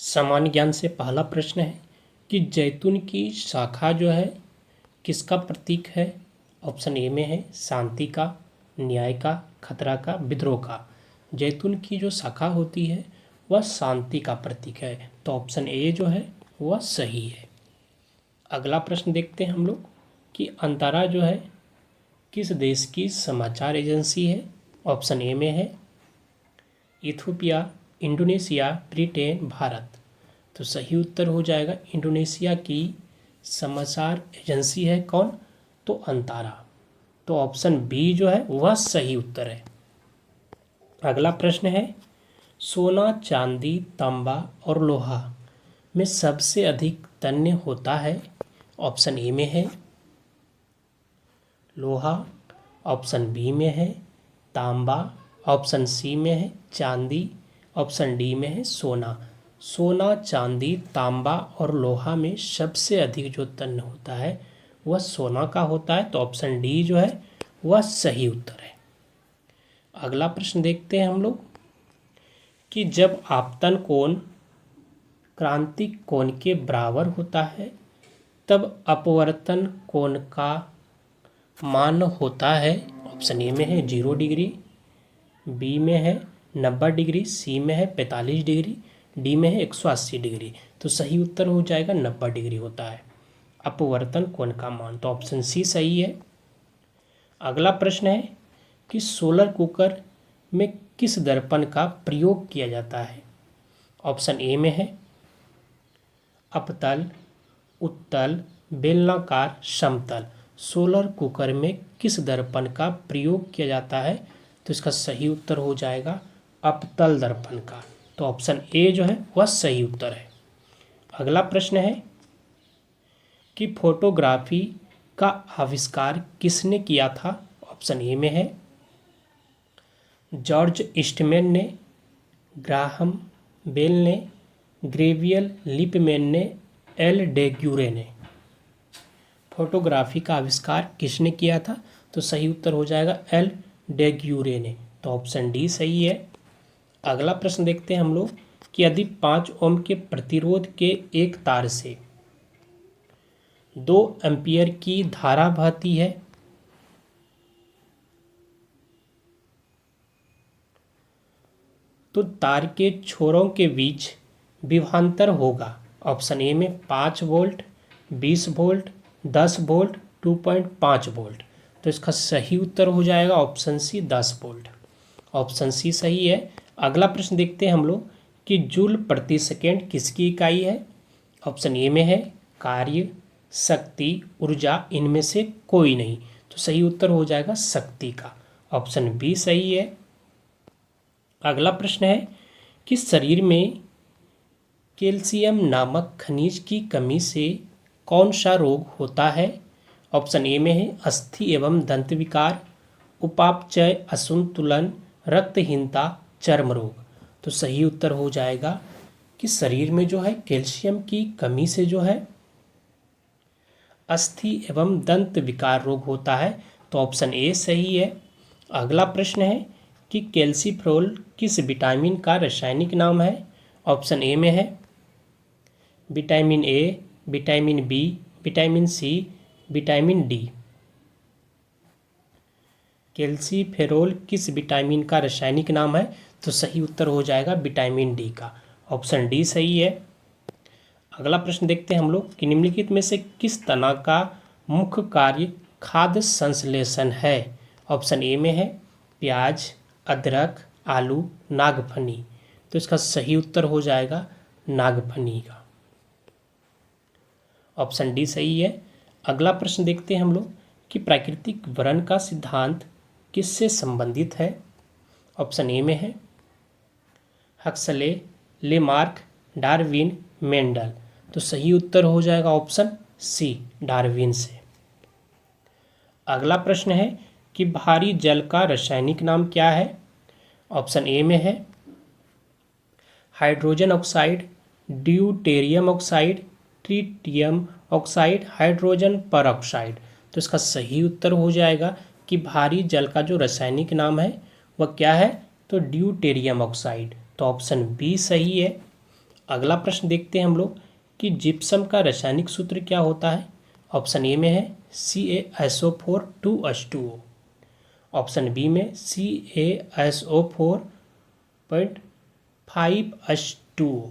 सामान्य ज्ञान से पहला प्रश्न है कि जैतून की शाखा जो है किसका प्रतीक है। ऑप्शन ए में है शांति का, न्याय का, खतरा का, विद्रोह का। जैतून की जो शाखा होती है वह शांति का प्रतीक है, तो ऑप्शन ए जो है वह सही है। अगला प्रश्न देखते हैं हम लोग कि अंतरा जो है किस देश की समाचार एजेंसी है। ऑप्शन ए में है इथियोपिया, इंडोनेशिया, ब्रिटेन, भारत। तो सही उत्तर हो जाएगा इंडोनेशिया की समाचार एजेंसी है कौन, तो अंतारा। तो ऑप्शन बी जो है वह सही उत्तर है। अगला प्रश्न है सोना, चांदी, तांबा और लोहा में सबसे अधिक तन्य होता है। ऑप्शन ए में है लोहा, ऑप्शन बी में है तांबा, ऑप्शन सी में है चांदी, ऑप्शन डी में है सोना। सोना, चांदी, तांबा और लोहा में सबसे अधिक जो तन्य होता है वह सोना का होता है, तो ऑप्शन डी जो है वह सही उत्तर है। अगला प्रश्न देखते हैं हम लोग कि जब आपतन कोण क्रांतिक कोण के बराबर होता है तब अपवर्तन कोण का मान होता है। ऑप्शन ए में है 0 डिग्री, बी में है 90 डिग्री, सी में है 45 डिग्री, डी में है 180 डिग्री। तो सही उत्तर हो जाएगा 90 डिग्री होता है अपवर्तन कोण का मान, तो ऑप्शन सी सही है। अगला प्रश्न है कि सोलर कुकर में किस दर्पण का प्रयोग किया जाता है। ऑप्शन ए में है अपतल, उत्तल, बेलनाकार, समतल। सोलर कुकर में किस दर्पण का प्रयोग किया जाता है, तो इसका सही उत्तर हो जाएगा अपतल दर्पण का, तो ऑप्शन ए जो है वह सही उत्तर है। अगला प्रश्न है कि फोटोग्राफी का आविष्कार किसने किया था। ऑप्शन ए में है जॉर्ज ईस्टमैन ने, ग्राहम बेल ने, ग्रेवियल लिपमैन ने, एल डेग्यूरे ने। फोटोग्राफी का आविष्कार किसने किया था, तो सही उत्तर हो जाएगा एल डेग्यूरे ने, तो ऑप्शन डी सही है। अगला प्रश्न देखते हैं हम लोग कि यदि 5 ओम के प्रतिरोध के एक तार से 2 एम्पियर की धारा बहती है तो तार के छोरों के बीच विभवांतर होगा। ऑप्शन ए में 5 वोल्ट, 20 वोल्ट, 10 वोल्ट, 2.5 वोल्ट। तो इसका सही उत्तर हो जाएगा option C 10 volt. Option C सही है। अगला प्रश्न देखते हैं हम लोग कि जूल प्रति सेकेंड किसकी इकाई है। ऑप्शन ए में है कार्य, शक्ति, ऊर्जा, इनमें से कोई नहीं। तो सही उत्तर हो जाएगा शक्ति का, ऑप्शन बी सही है। अगला प्रश्न है कि शरीर में कैल्शियम नामक खनिज की कमी से कौन सा रोग होता है। ऑप्शन ए में है अस्थि एवं दंत विकार, उपापचय, असंतुलन, रक्तहीनता, चर्म रोग। तो सही उत्तर हो जाएगा कि शरीर में जो है कैल्शियम की कमी से जो है अस्थि एवं दंत विकार रोग होता है, तो ऑप्शन ए सही है। अगला प्रश्न है कि कैल्सीफेरॉल किस विटामिन का रासायनिक नाम है। ऑप्शन ए में है vitamin A, vitamin B, vitamin C, vitamin D. Calciferol किस विटामिन का रासायनिक नाम है, तो सही उत्तर हो जाएगा विटामिन डी का, ऑप्शन डी सही है। अगला प्रश्न देखते हैं हम लोग कि निम्नलिखित में से किस तना का मुख्य कार्य खाद्य संश्लेषण है। ऑप्शन ए में है प्याज, अदरक, आलू, नागफनी। तो इसका सही उत्तर हो जाएगा नागफनी का, ऑप्शन डी सही है। अगला प्रश्न देखते हैं हम लोग कि प्राकृतिक वर्ण का सिद्धांत किससे संबंधित है। ऑप्शन ए में है हक्सले, लेमार्क, डार्विन, मेंडल। तो सही उत्तर हो जाएगा ऑप्शन सी डार्विन से। अगला प्रश्न है कि भारी जल का रासायनिक नाम क्या है। ऑप्शन ए में है hydrogen oxide, deuterium oxide, tritium oxide, hydrogen peroxide. तो इसका सही उत्तर हो जाएगा कि भारी जल का जो रासायनिक नाम है वह क्या है, तो ड्यूटेरियम ऑक्साइड। तो ऑप्शन बी सही है। अगला प्रश्न देखते हैं हम लोग कि जिप्सम का रासायनिक सूत्र क्या होता है। ऑप्शन ए में है CaSO4 2H2O, ऑप्शन बी में CaSO4.5H2O,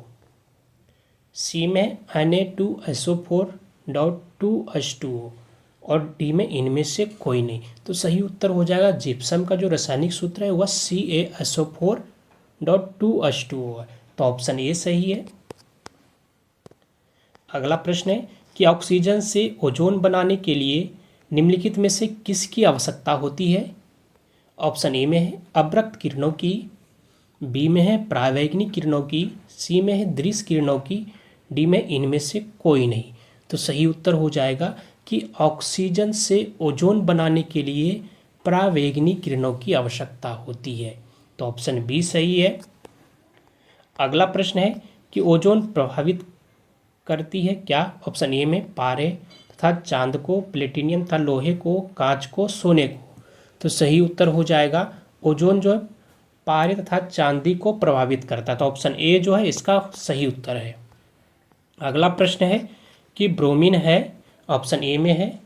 सी में Na2SO4.2H2O और डी में इनमें से कोई नहीं। तो सही उत्तर हो जाएगा जिप्सम का जो रासायनिक सूत्र है वह CaSO4.2H2O है। तो ऑप्शन ए सही है। अगला प्रश्न है कि ऑक्सीजन से ओजोन बनाने के लिए निम्नलिखित में से किसकी आवश्यकता होती है। ऑप्शन ए में है अवरक्त किरणों की, बी में है परावैंगिक किरणों की, सी में है दृश्य किरणों की, डी में इनमें से कोई नहीं। तो सही उत्तर हो जाएगा कि ऑक्सीजन से ओजोन बनाने के लिए परावैंगिक किरणों की आवश्यकता होती है। तो ऑप्शन बी सही है। अगला प्रश्न है कि ओजोन प्रभावित करती है क्या। ऑप्शन ए में पारे तथा चांद को, प्लेटिनियम तथा लोहे को, कांच को, सोने को। तो सही उत्तर हो जाएगा ओजोन जो है पारे तथा चांदी को प्रभावित करता है। तो ऑप्शन ए जो है इसका सही उत्तर है। अगला प्रश्न है कि ब्रोमीन है। ऑप्शन ए में है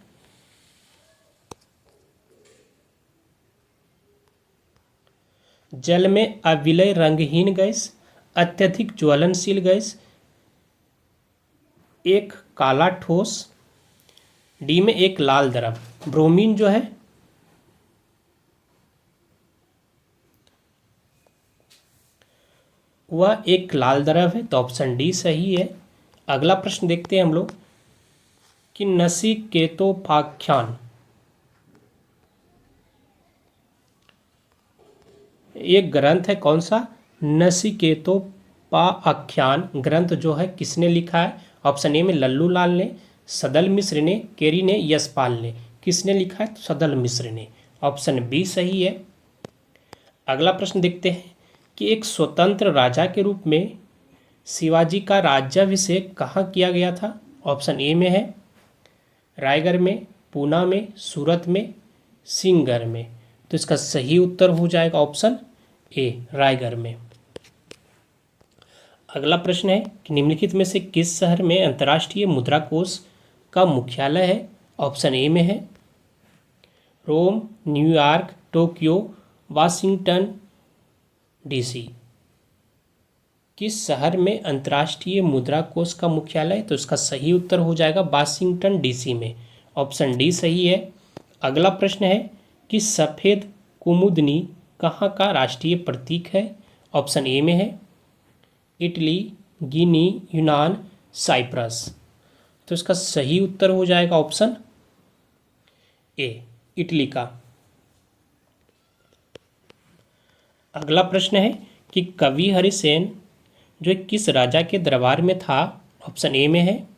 जल में अविलय रंगहीन गैस, अत्यधिक ज्वलनशील गैस, एक काला ठोस, डी में एक लाल द्रव। ब्रोमीन जो है वह एक लाल द्रव है। तो ऑप्शन डी सही है। अगला प्रश्न देखते हैं हम लोग कि नचिकेतोपाख्यान एक ग्रंथ है, कौन सा। नचिकेतोपाख्यान ग्रंथ जो है किसने लिखा है। ऑप्शन ए में लल्लू लाल ने, सदल मिश्र ने, केरी ने, यशपाल ने। किसने लिखा है। सदल मिश्र ने। ऑप्शन बी सही है। अगला प्रश्न देखते हैं कि एक स्वतंत्र राजा के रूप में शिवाजी का राज्याभिषेक कहाँ किया गया था। ऑप्शन ए में है रायगढ़ में, पूना में, सूरत में, सिंगर में। तो इसका सही उत्तर हो जाएगा ऑप्शन ए, रायगढ़ में। अगला प्रश्न है कि निम्नलिखित में से किस शहर में अंतर्राष्ट्रीय मुद्रा कोष का मुख्यालय है। ऑप्शन ए में है रोम, न्यूयॉर्क, टोक्यो, वाशिंगटन डीसी। किस शहर में अंतर्राष्ट्रीय मुद्रा कोष का मुख्यालय। तो इसका सही उत्तर हो जाएगा वाशिंगटन डीसी में। ऑप्शन डी सही है। अगला प्रश्न है कि सफ़ेद कुमुदनी कहाँ का राष्ट्रीय प्रतीक है। ऑप्शन ए में है इटली, गिनी, यूनान, साइप्रस। तो इसका सही उत्तर हो जाएगा ऑप्शन ए, इटली का। अगला प्रश्न है कि कवि हरिसेन जो किस राजा के दरबार में था। ऑप्शन ए में है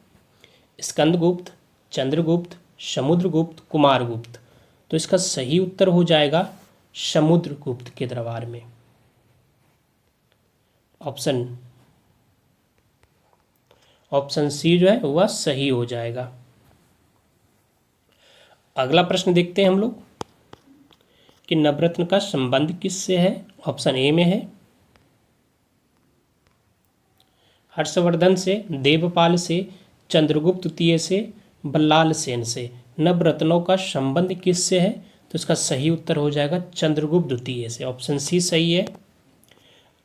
स्कंदगुप्त, चंद्रगुप्त, समुद्रगुप्त, कुमारगुप्त। तो इसका सही उत्तर हो जाएगा समुद्रगुप्त के दरबार में। ऑप्शन सी जो है वह सही हो जाएगा। अगला प्रश्न देखते हैं हम लोग कि नवरत्न का संबंध किससे है। ऑप्शन ए में है हर्षवर्धन से, देवपाल से, चंद्रगुप्त द्वितीय से, बल्लाल सेन से। नवरत्नों का संबंध किससे है। तो इसका सही उत्तर हो जाएगा चंद्रगुप्त द्वितीय से। ऑप्शन सी सही है।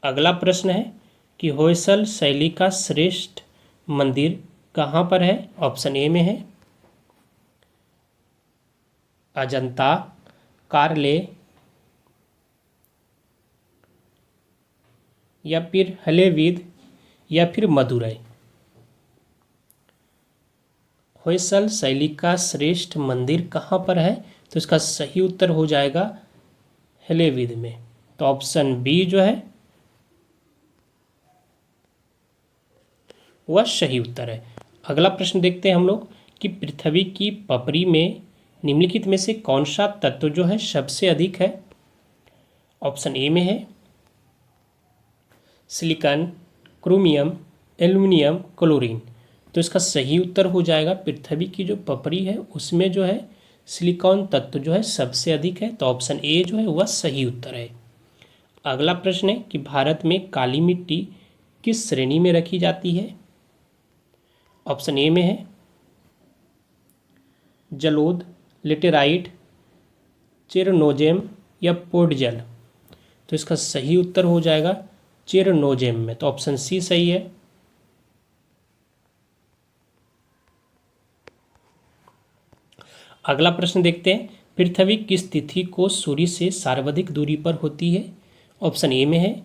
अगला प्रश्न है कि होयसल शैली का श्रेष्ठ मंदिर कहाँ पर है। ऑप्शन ए में है अजंता, कारले या फिर हलेवीद या फिर मदुरई। होयसल शैली का श्रेष्ठ मंदिर कहाँ पर है। तो इसका सही उत्तर हो जाएगा हलेवीद में। तो ऑप्शन बी जो है वह सही उत्तर है। अगला प्रश्न देखते हैं हम लोग कि पृथ्वी की पपरी में निम्नलिखित में से कौन सा तत्व जो है सबसे अधिक है। ऑप्शन ए में है सिलिकॉन, क्रोमियम, एल्युमिनियम, क्लोरीन। तो इसका सही उत्तर हो जाएगा पृथ्वी की जो पपरी है उसमें जो है सिलिकॉन तत्व जो है सबसे अधिक है। तो ऑप्शन ए जो है वह सही उत्तर है। अगला प्रश्न है कि भारत में काली मिट्टी किस श्रेणी में रखी जाती है? ऑप्शन ए में है जलोद, लेटेराइट, चेरनोजेम या पोडजल। तो इसका सही उत्तर हो जाएगा चेरनोजेम में। तो ऑप्शन सी सही है। अगला प्रश्न देखते हैं, पृथ्वी किस तिथि को सूर्य से सर्वाधिक दूरी पर होती है? ऑप्शन ए में है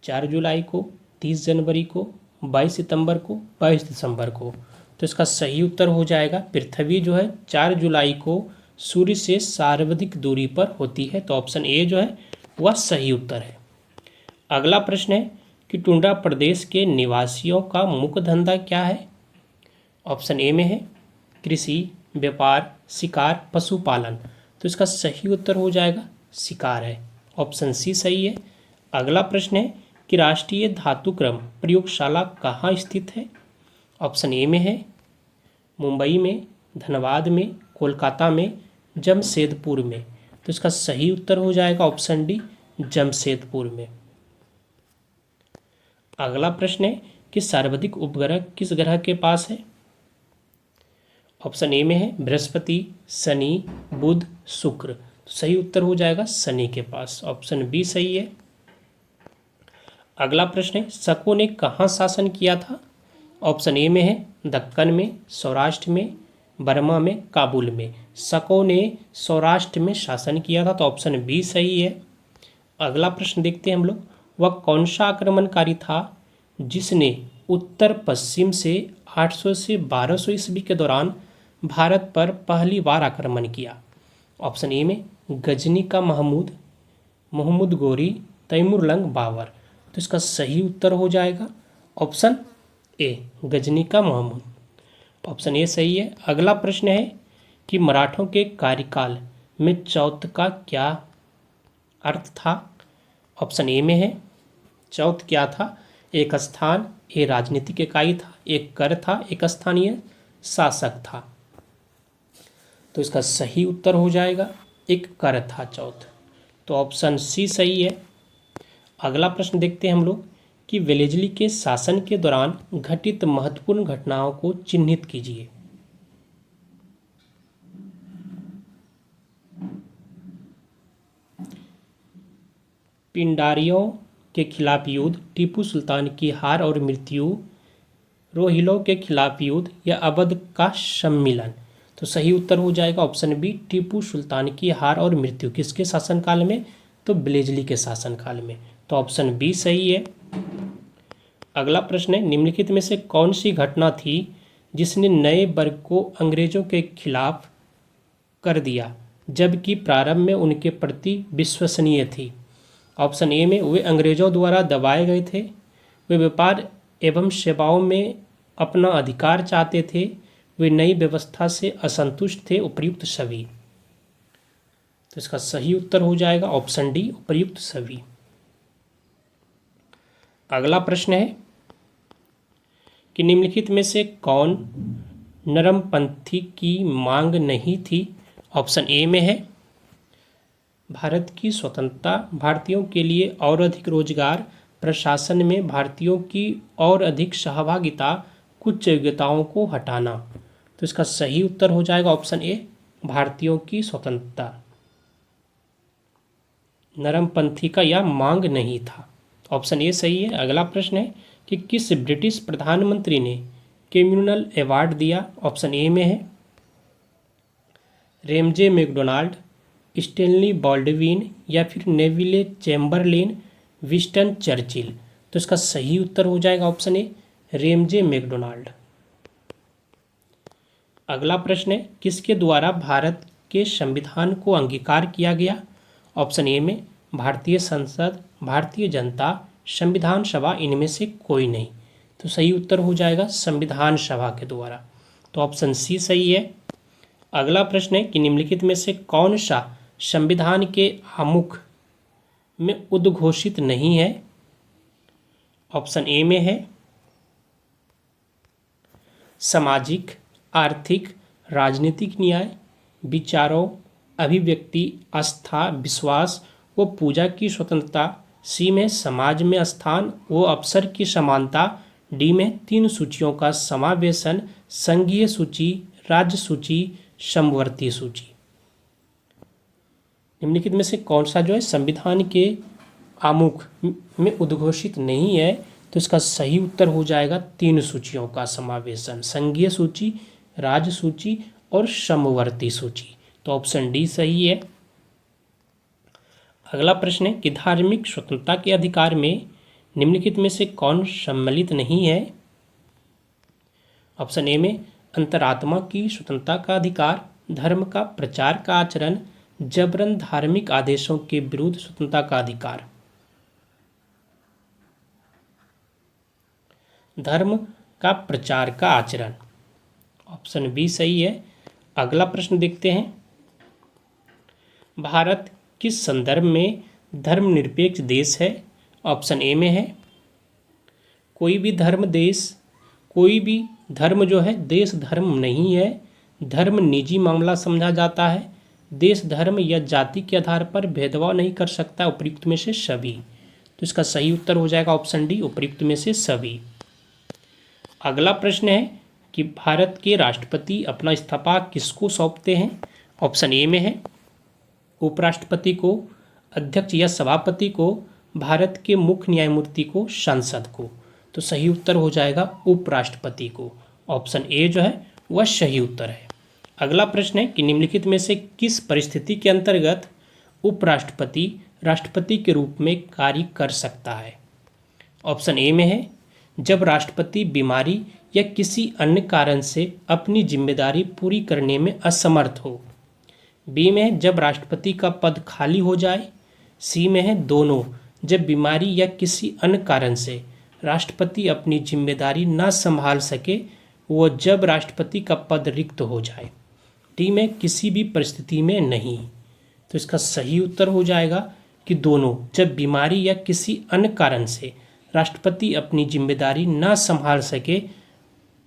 4 जुलाई को, 30 जनवरी को, 22 सितंबर को, 22 दिसंबर को। तो इसका सही उत्तर हो जाएगा पृथ्वी जो है 4 जुलाई को सूर्य से सर्वाधिक दूरी पर होती है। तो ऑप्शन ए जो है वह सही उत्तर है। अगला प्रश्न है कि टुंड्रा प्रदेश के निवासियों का मुख्य धंधा क्या है? ऑप्शन ए में है कृषि, व्यापार, शिकार, पशुपालन। तो इसका सही उत्तर हो जाएगा शिकार है। ऑप्शन सी सही है। अगला प्रश्न है कि राष्ट्रीय धातुक्रम प्रयोगशाला कहाँ स्थित है? ऑप्शन ए में है मुंबई में, धनबाद में, कोलकाता में, जमशेदपुर में। तो इसका सही उत्तर हो जाएगा ऑप्शन डी जमशेदपुर में। अगला प्रश्न है कि सर्वाधिक उपग्रह किस ग्रह के पास है? ऑप्शन ए में है बृहस्पति, शनि, बुध, शुक्र। तो सही उत्तर हो जाएगा शनि के पास। ऑप्शन बी सही है। अगला प्रश्न है शकों ने कहाँ शासन किया था? ऑप्शन ए में है दक्कन में, सौराष्ट्र में, बर्मा में, काबुल में। शकों ने सौराष्ट्र में शासन किया था। तो ऑप्शन बी सही है। अगला प्रश्न देखते हैं हम लोग, वह कौन सा आक्रमणकारी था जिसने उत्तर पश्चिम से 800 से 1200 ईस्वी के दौरान भारत पर पहली बार आक्रमण किया? ऑप्शन ए में गजनी का महमूद, मोहम्मद गोरी, तैमूरलंग बाबर। तो इसका सही उत्तर हो जाएगा ऑप्शन ए गजनी का महमूद। ऑप्शन ए सही है। अगला प्रश्न है कि मराठों के कार्यकाल में चौथ का क्या अर्थ था? ऑप्शन ए में है चौथ क्या था? एक स्थान, ए राजनीतिक इकाई था, एक कर था, एक स्थानीय शासक था। तो इसका सही उत्तर हो जाएगा एक कर था चौथ। तो ऑप्शन सी सही है। अगला प्रश्न देखते हैं हम लोग कि वेलेस्ली के शासन के दौरान घटित महत्वपूर्ण घटनाओं को चिन्हित कीजिए। पिंडारियों के खिलाफ युद्ध, टीपू सुल्तान की हार और मृत्यु, रोहिलों के खिलाफ युद्ध या अवध का सम्मिलन। तो सही उत्तर हो जाएगा ऑप्शन बी टीपू सुल्तान की हार और मृत्यु। किसके शासनकाल में? तो वेलेस्ली के शासनकाल में। तो ऑप्शन बी सही है। अगला प्रश्न है निम्नलिखित में से कौन सी घटना थी जिसने नए वर्ग को अंग्रेजों के खिलाफ कर दिया जबकि प्रारंभ में उनके प्रति विश्वसनीय थी? ऑप्शन ए में वे अंग्रेजों द्वारा दबाए गए थे, वे व्यापार एवं सेवाओं में अपना अधिकार चाहते थे, वे नई व्यवस्था से असंतुष्ट थे, उपर्युक्त सभी। तो इसका सही उत्तर हो जाएगा ऑप्शन डी उपर्युक्त सभी। अगला प्रश्न है कि निम्नलिखित में से कौन नरमपंथी की मांग नहीं थी? ऑप्शन ए में है भारत की स्वतंत्रता, भारतीयों के लिए और अधिक रोजगार, प्रशासन में भारतीयों की और अधिक सहभागिता, कुछ योग्यताओं को हटाना। तो इसका सही उत्तर हो जाएगा ऑप्शन ए भारतीयों की स्वतंत्रता। नरमपंथी का यह मांग नहीं था। ऑप्शन ए सही है। अगला प्रश्न है कि किस ब्रिटिश प्रधानमंत्री ने कम्युनल अवार्ड दिया? ऑप्शन ए में है रेमजे मैकडोनाल्ड, स्टेनली बॉल्डविन या फिर नेविले चैम्बरलेन, विंस्टन चर्चिल। तो इसका सही उत्तर हो जाएगा ऑप्शन ए रेमजे मैकडोनाल्ड। अगला प्रश्न है किसके द्वारा भारत के संविधान को अंगीकार किया गया? ऑप्शन ए में भारतीय संसद, भारतीय जनता, संविधान सभा, इनमें से कोई नहीं। तो सही उत्तर हो जाएगा संविधान सभा के द्वारा। तो ऑप्शन सी सही है। अगला प्रश्न है कि निम्नलिखित में से कौन सा संविधान के आमुख में उद्घोषित नहीं है? ऑप्शन ए में है सामाजिक, आर्थिक, राजनीतिक न्याय, विचारों, अभिव्यक्ति, आस्था, विश्वास व पूजा की स्वतंत्रता, सी में समाज में स्थान व अवसर की समानता, डी में 3 सूचियों का समावेशन, संघीय सूची, राज्य सूची, समवर्ती सूची। निम्नलिखित में से कौन सा जो है संविधान के आमुख में उद्घोषित नहीं है? तो इसका सही उत्तर हो जाएगा 3 सूचियों का समावेशन, संघीय सूची, राज्य सूची और समवर्ती सूची। तो ऑप्शन डी सही है। अगला प्रश्न है कि धार्मिक स्वतंत्रता के अधिकार में निम्नलिखित में से कौन सम्मिलित नहीं है? ऑप्शन ए में अंतरात्मा की स्वतंत्रता का अधिकार, धर्म का प्रचार का आचरण, जबरन धार्मिक आदेशों के विरुद्ध स्वतंत्रता का अधिकार। धर्म का प्रचार का आचरण, ऑप्शन बी सही है। अगला प्रश्न देखते हैं, भारत किस संदर्भ में धर्मनिरपेक्ष देश है? ऑप्शन ए में है कोई भी धर्म जो है देश धर्म नहीं है, धर्म निजी मामला समझा जाता है, देश धर्म या जाति के आधार पर भेदभाव नहीं कर सकता, उपयुक्त में से सभी। तो इसका सही उत्तर हो जाएगा ऑप्शन डी, उपयुक्त में से सभी। अगला प्रश्न है कि भारत के राष्ट्रपति अपना इस्तीफा किसको सौंपते हैं? ऑप्शन ए में है उपराष्ट्रपति को, अध्यक्ष या सभापति को, भारत के मुख्य न्यायमूर्ति को, सांसद को। तो सही उत्तर हो जाएगा उपराष्ट्रपति को। ऑप्शन ए जो है वह सही उत्तर है। अगला प्रश्न है कि निम्नलिखित में से किस परिस्थिति के अंतर्गत उपराष्ट्रपति राष्ट्रपति के रूप में कार्य कर सकता है? ऑप्शन ए में है जब राष्ट्रपति बीमारी या किसी अन्य कारण से अपनी जिम्मेदारी पूरी करने में असमर्थ हो। बी में है जब राष्ट्रपति का पद खाली हो जाए। सी में है दोनों, जब बीमारी या किसी अन्य कारण से राष्ट्रपति अपनी जिम्मेदारी न संभाल सके व जब राष्ट्रपति का पद रिक्त हो जाए। डी में किसी भी परिस्थिति में नहीं। तो इसका सही उत्तर हो जाएगा कि दोनों, जब बीमारी या किसी अन्य कारण से राष्ट्रपति अपनी जिम्मेदारी न संभाल सके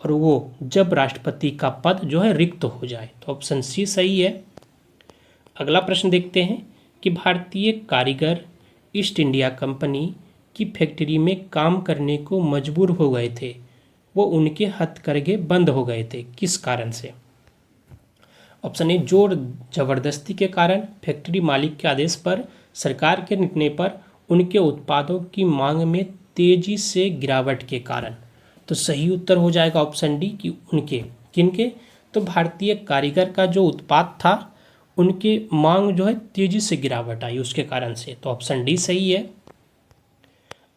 और वो जब राष्ट्रपति का पद जो है रिक्त हो जाए। तो ऑप्शन सी सही है। अगला प्रश्न देखते हैं कि भारतीय कारीगर ईस्ट इंडिया कंपनी की फैक्ट्री में काम करने को मजबूर हो गए थे, वो उनके हथकरघे बंद हो गए थे, किस कारण से? ऑप्शन ए जोर जबरदस्ती के कारण, फैक्ट्री मालिक के आदेश पर, सरकार के निर्णय पर, उनके उत्पादों की मांग में तेजी से गिरावट के कारण। तो सही उत्तर हो जाएगा ऑप्शन डी कि उनके, किनके? तो भारतीय कारीगर का जो उत्पाद था उनके मांग जो है तेजी से गिरावट आई उसके कारण से। तो ऑप्शन डी सही है।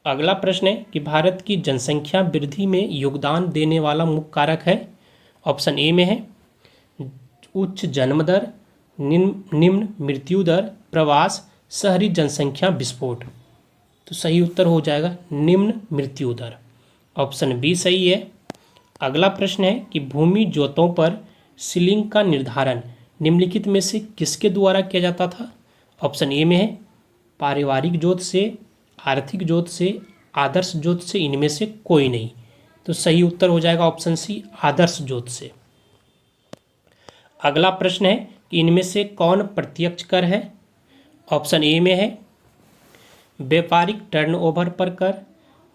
अगला प्रश्न है कि भारत की जनसंख्या वृद्धि में योगदान देने वाला मुख्य कारक है। ऑप्शन ए में है उच्च जन्म दर, निम्न मृत्यु दर, प्रवास, शहरी जनसंख्या विस्फोट। तो सही उत्तर हो जाएगा निम्न मृत्यु दर। ऑप्शन बी सही है। अगला प्रश्न है कि भूमि जोतों पर सीलिंग का निर्धारण निम्नलिखित में से किसके द्वारा किया जाता था? ऑप्शन ए में है पारिवारिक जोत से, आर्थिक जोत से, आदर्श जोत से, इनमें से कोई नहीं। तो सही उत्तर हो जाएगा ऑप्शन सी, आदर्श जोत से। अगला प्रश्न है कि इनमें से कौन प्रत्यक्ष कर है? ऑप्शन ए में है व्यापारिक टर्नओवर पर कर,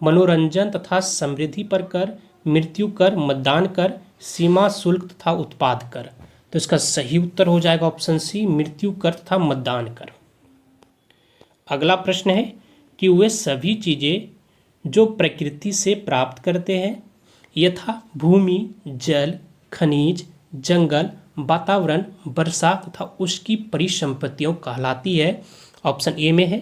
मनोरंजन तथा समृद्धि पर कर, मृत्यु कर, मतदान कर, सीमा शुल्क तथा उत्पाद कर। तो इसका सही उत्तर हो जाएगा ऑप्शन सी, मृत्यु कर तथा मतदान कर। अगला प्रश्न है कि वे सभी चीज़ें जो प्रकृति से प्राप्त करते हैं यथा भूमि, जल, खनिज, जंगल, वातावरण, वर्षा तथा उसकी परिसंपत्तियों कहलाती है। ऑप्शन ए में है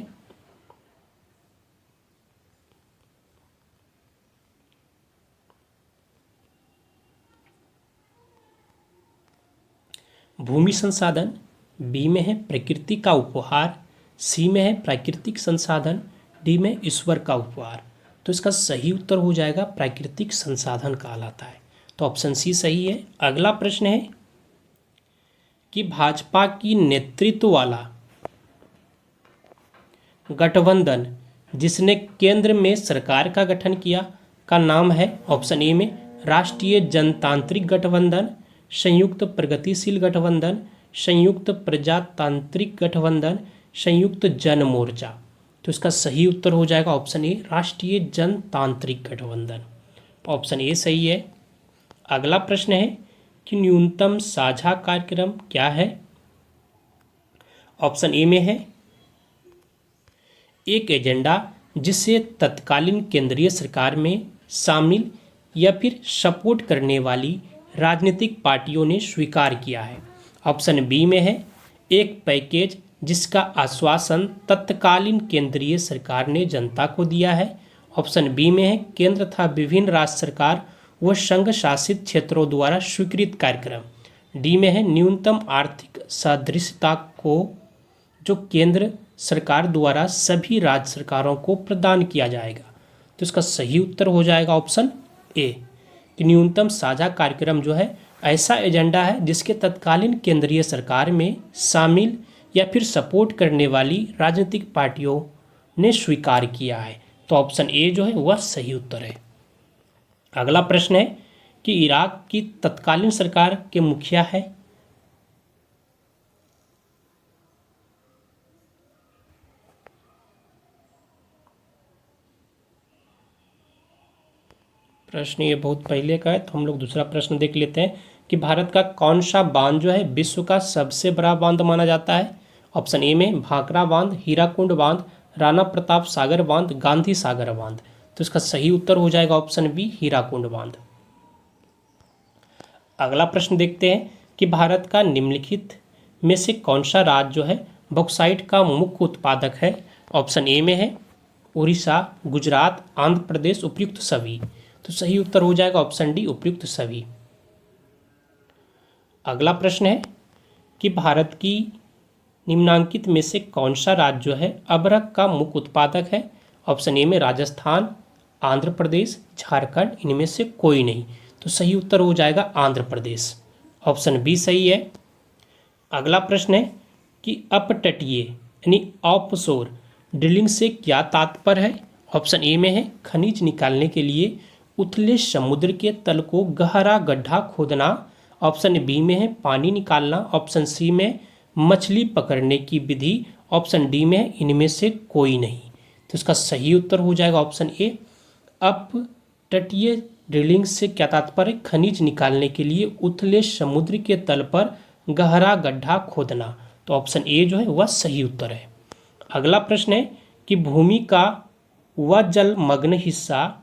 भूमि संसाधन, बी में है प्रकृति का उपहार, सी में है प्राकृतिक संसाधन, डी में ईश्वर का उपहार। तो इसका सही उत्तर हो जाएगा प्राकृतिक संसाधन कहलाता है। तो ऑप्शन सी सही है। अगला प्रश्न है कि भाजपा की नेतृत्व वाला गठबंधन जिसने केंद्र में सरकार का गठन किया का नाम है। ऑप्शन ए में राष्ट्रीय जनतांत्रिक गठबंधन, संयुक्त प्रगतिशील गठबंधन, संयुक्त प्रजातांत्रिक गठबंधन, संयुक्त जन मोर्चा। तो तो इसका सही उत्तर हो जाएगा ऑप्शन ए, राष्ट्रीय जनतांत्रिक गठबंधन। ऑप्शन ए सही है। अगला प्रश्न है कि न्यूनतम साझा कार्यक्रम क्या है। ऑप्शन ए में है एक एजेंडा जिसे तत्कालीन केंद्रीय सरकार में शामिल या फिर सपोर्ट करने वाली राजनीतिक पार्टियों ने स्वीकार किया है। ऑप्शन बी में है एक पैकेज जिसका आश्वासन तत्कालीन केंद्रीय सरकार ने जनता को दिया है। ऑप्शन बी में है केंद्र तथा विभिन्न राज्य सरकार व संघ शासित क्षेत्रों द्वारा स्वीकृत कार्यक्रम। डी में है न्यूनतम आर्थिक सादृश्यता को जो केंद्र सरकार द्वारा सभी राज्य सरकारों को प्रदान किया जाएगा। तो इसका सही उत्तर हो जाएगा ऑप्शन ए, कि न्यूनतम साझा कार्यक्रम जो है ऐसा एजेंडा है जिसके तत्कालीन केंद्रीय सरकार में शामिल या फिर सपोर्ट करने वाली राजनीतिक पार्टियों ने स्वीकार किया है। तो ऑप्शन ए जो है वह सही उत्तर है। अगला प्रश्न है कि इराक की तत्कालीन सरकार के मुखिया है। प्रश्न ये बहुत पहले का है, तो हम लोग दूसरा प्रश्न देख लेते हैं कि भारत का कौन सा बांध जो है विश्व का सबसे बड़ा बांध माना जाता है। ऑप्शन ए में भाखड़ा बांध, हीराकुंड बांध, राणा प्रताप सागर बांध, गांधी सागर बांध। तो इसका सही उत्तर हो जाएगा ऑप्शन बी, हीराकुंड बांध। अगला प्रश्न देखते हैं कि भारत का निम्नलिखित में से कौन सा राज्य जो है बॉक्साइट का मुख्य उत्पादक है। ऑप्शन ए में है उड़ीसा, गुजरात, आंध्र प्रदेश, उपयुक्त सभी। तो सही उत्तर हो जाएगा ऑप्शन डी, उपयुक्त सभी। अगला प्रश्न है कि भारत की निम्नांकित में से कौन सा राज्य जो है अबरक का मुख्य उत्पादक है। ऑप्शन ए में राजस्थान, आंध्र प्रदेश, झारखंड, इनमें से कोई नहीं। तो सही उत्तर हो जाएगा आंध्र प्रदेश। ऑप्शन बी सही है। अगला प्रश्न है कि अपतटीय यानी ऑफशोर ड्रिलिंग से क्या तात्पर्य है। ऑप्शन ए में है खनिज निकालने के लिए उथले समुद्र के तल को गहरा गड्ढा खोदना। ऑप्शन बी में है पानी निकालना। ऑप्शन सी में मछली पकड़ने की विधि। ऑप्शन डी में है इनमें से कोई नहीं। तो इसका सही उत्तर हो जाएगा ऑप्शन ए, अपतटीय ड्रिलिंग से क्या तात्पर्य, खनिज निकालने के लिए उथले समुद्र के तल पर गहरा गड्ढा खोदना। तो ऑप्शन ए जो है वह सही उत्तर है। अगला प्रश्न है कि भूमि का वह जलमग्न हिस्सा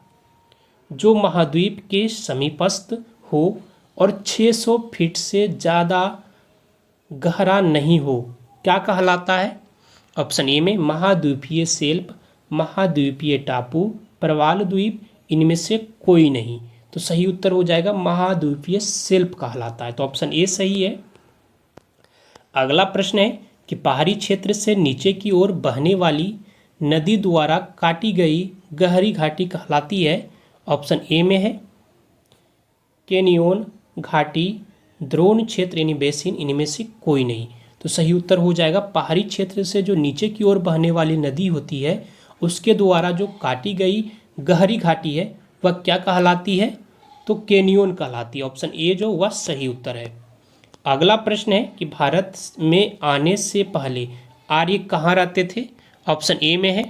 जो महाद्वीप के समीपस्थ हो और 600 फीट से ज़्यादा गहरा नहीं हो क्या कहलाता है। ऑप्शन ए में महाद्वीपीय शेल्फ, महाद्वीपीय टापू, प्रवाल द्वीप, इनमें से कोई नहीं। तो सही उत्तर हो जाएगा महाद्वीपीय शेल्फ कहलाता है। तो ऑप्शन ए सही है। अगला प्रश्न है कि पहाड़ी क्षेत्र से नीचे की ओर बहने वाली नदी द्वारा काटी गई गहरी घाटी कहलाती है। ऑप्शन ए में है कैनियोन, घाटी, द्रोण क्षेत्र यानी बेसिन, इनमें से कोई नहीं। तो सही उत्तर हो जाएगा पहाड़ी क्षेत्र से जो नीचे की ओर बहने वाली नदी होती है उसके द्वारा जो काटी गई गहरी घाटी है वह क्या कहलाती है, तो कैनियोन कहलाती है। ऑप्शन ए जो वह सही उत्तर है। अगला प्रश्न है कि भारत में आने से पहले आर्य कहाँ रहते थे। ऑप्शन ए में है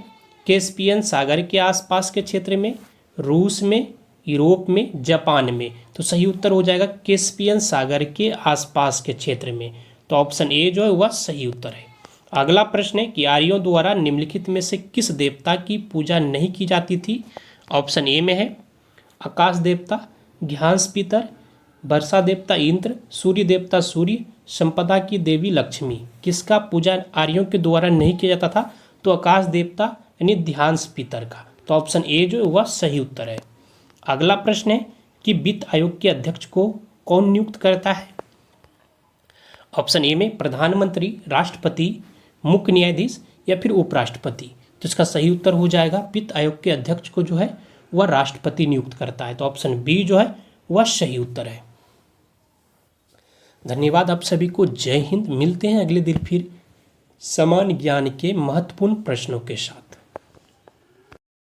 कैस्पियन सागर के आसपास के क्षेत्र में, रूस में, यूरोप में, जापान में। तो सही उत्तर हो जाएगा कैस्पियन सागर के आसपास के क्षेत्र में। तो ऑप्शन ए जो है वह सही उत्तर है। अगला प्रश्न है कि आर्यों द्वारा निम्नलिखित में से किस देवता की पूजा नहीं की जाती थी। ऑप्शन ए में है आकाश देवता, ज्ञान पितर, वर्षा देवता इंद्र, सूर्य देवता सूर्य, संपदा की देवी लक्ष्मी। किसका पूजा आर्यों के द्वारा नहीं किया जाता था, तो आकाश देवता यानी ध्यान पितर का। तो ऑप्शन ए जो वह सही उत्तर है। अगला प्रश्न है कि वित्त आयोग के अध्यक्ष को कौन नियुक्त करता है। ऑप्शन ए में प्रधानमंत्री, राष्ट्रपति, मुख्य न्यायाधीश या फिर उपराष्ट्रपति। तो इसका सही उत्तर हो जाएगा वित्त आयोग के अध्यक्ष को जो है वह राष्ट्रपति नियुक्त करता है। तो ऑप्शन बी जो है वह सही उत्तर है। धन्यवाद आप सभी को। जय हिंद। मिलते हैं अगले दिन फिर समान ज्ञान के महत्वपूर्ण प्रश्नों के साथ।